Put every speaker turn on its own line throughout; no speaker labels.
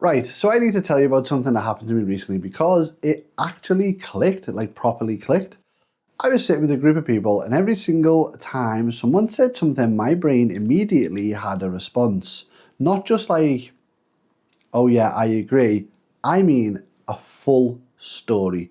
Right, so I need to tell you about something that happened to me recently because it actually clicked, it like properly clicked. I was sitting with a group of people and every single time someone said something, my brain immediately had a response. Not just like, oh yeah, I agree. I mean a full story.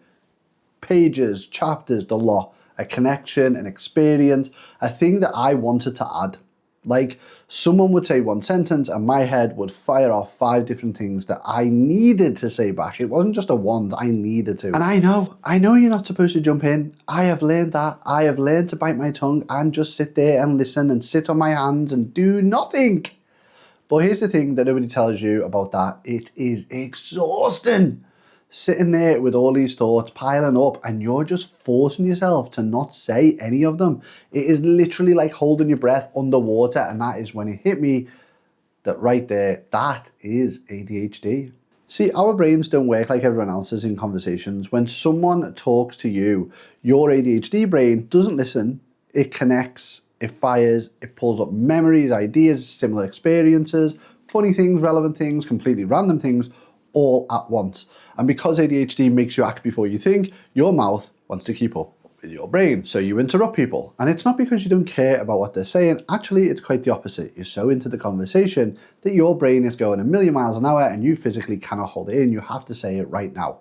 Pages, chapters, the lot, a connection, an experience, a thing that I wanted to add. Like someone would say one sentence and my head would fire off 5 different things that I needed to say back. It wasn't just a want, I needed to. And I know you're not supposed to jump in. I have learned that. I have learned to bite my tongue and just sit there and listen and sit on my hands and do nothing. But here's the thing that nobody tells you about that. It is exhausting. Sitting there with all these thoughts piling up and you're just forcing yourself to not say any of them. It is literally like holding your breath underwater, and that is when it hit me that right there, that is ADHD. See, our brains don't work like everyone else's in conversations. When someone talks to you, your ADHD brain doesn't listen, it connects, it fires, it pulls up memories, ideas, similar experiences, funny things, relevant things, completely random things, all at once. And because ADHD makes you act before you think, your mouth wants to keep up with your brain. So you interrupt people. And it's not because you don't care about what they're saying. Actually, it's quite the opposite. You're so into the conversation that your brain is going a million miles an hour and you physically cannot hold it in. You have to say it right now.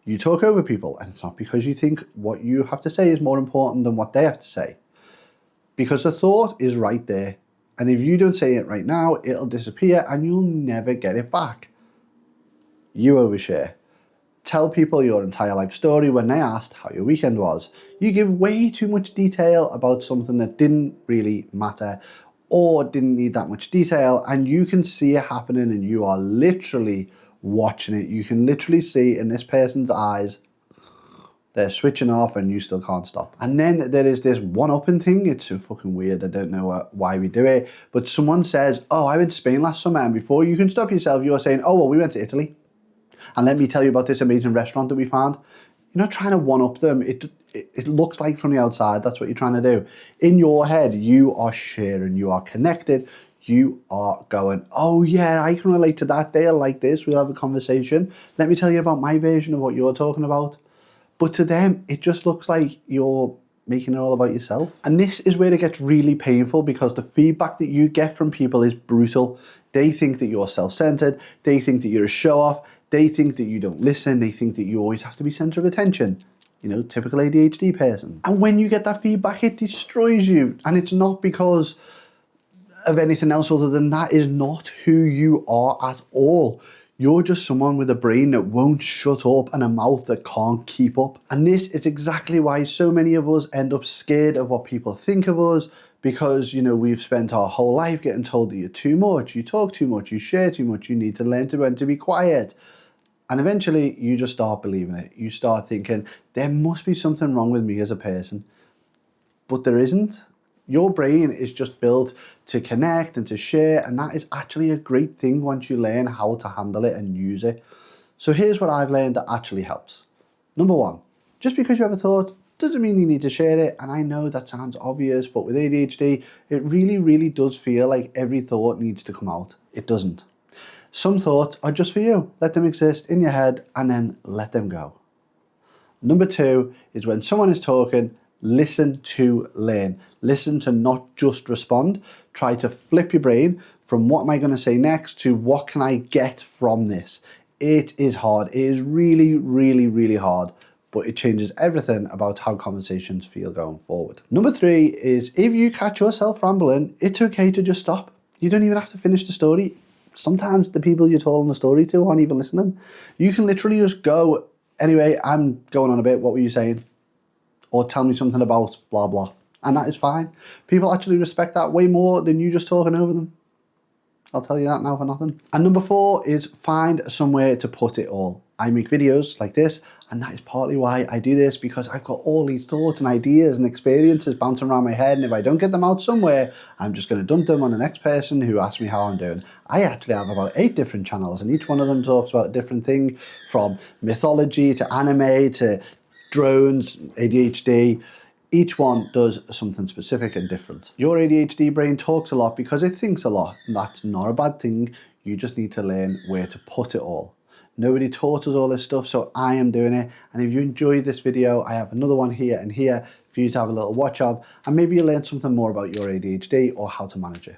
You talk over people, and it's not because you think what you have to say is more important than what they have to say. Because the thought is right there. And if you don't say it right now, it'll disappear and you'll never get it back. You overshare. Tell people your entire life story when they asked how your weekend was. You give way too much detail about something that didn't really matter or didn't need that much detail, and you can see it happening and you are literally watching it. You can literally see in this person's eyes, they're switching off and you still can't stop. And then there is this one-upping thing. It's so fucking weird. I don't know why we do it. But someone says, oh, I went to Spain last summer, and before you can stop yourself, you're saying, oh, well, we went to Italy. And let me tell you about this amazing restaurant that we found. You're not trying to one-up them. It looks like from the outside, that's what you're trying to do. In your head, you are sharing, you are connected, you are going, oh yeah, I can relate to that. They'll like this, we'll have a conversation. Let me tell you about my version of what you're talking about. But to them, it just looks like you're making it all about yourself. And this is where it gets really painful because the feedback that you get from people is brutal. They think that you're self-centered. They think that you're a show-off. They think that you don't listen. They think that you always have to be center of attention. You know, typical ADHD person. And when you get that feedback, it destroys you. And it's not because of anything else other than that is not who you are at all. You're just someone with a brain that won't shut up and a mouth that can't keep up. And this is exactly why so many of us end up scared of what people think of us, because, you know, we've spent our whole life getting told that you're too much, you talk too much, you share too much, you need to learn to when to be quiet. And eventually you just start believing it. You start thinking, there must be something wrong with me as a person. But there isn't. Your brain is just built to connect and to share, and that is actually a great thing once you learn how to handle it and use it. So here's what I've learned that actually helps. Number 1, just because you have a thought doesn't mean you need to share it. And I know that sounds obvious, but with ADHD, it really, really does feel like every thought needs to come out. It doesn't. Some thoughts are just for you. Let them exist in your head and then let them go. Number 2 is when someone is talking, listen to learn. Listen to not just respond. Try to flip your brain from what am I going to say next to what can I get from this. It is hard. It is really, really, really hard, but it changes everything about how conversations feel going forward. Number 3 is if you catch yourself rambling, it's okay to just stop. You don't even have to finish the story. Sometimes the people you're telling the story to aren't even listening. You can literally just go, anyway, I'm going on a bit, what were you saying? Or tell me something about blah, blah. And that is fine. People actually respect that way more than you just talking over them. I'll tell you that now for nothing. And number 4 is find somewhere to put it all. I make videos like this, and that is partly why I do this, because I've got all these thoughts and ideas and experiences bouncing around my head, and if I don't get them out somewhere, I'm just going to dump them on the next person who asks me how I'm doing. I actually have about 8 different channels, and each one of them talks about a different thing, from mythology to anime to drones, ADHD. Each one does something specific and different. Your ADHD brain talks a lot because it thinks a lot. That's not a bad thing. You just need to learn where to put it all. Nobody taught us all this stuff, so I am doing it. And if you enjoyed this video, I have another one here and here for you to have a little watch of, and maybe you learn something more about your ADHD or how to manage it.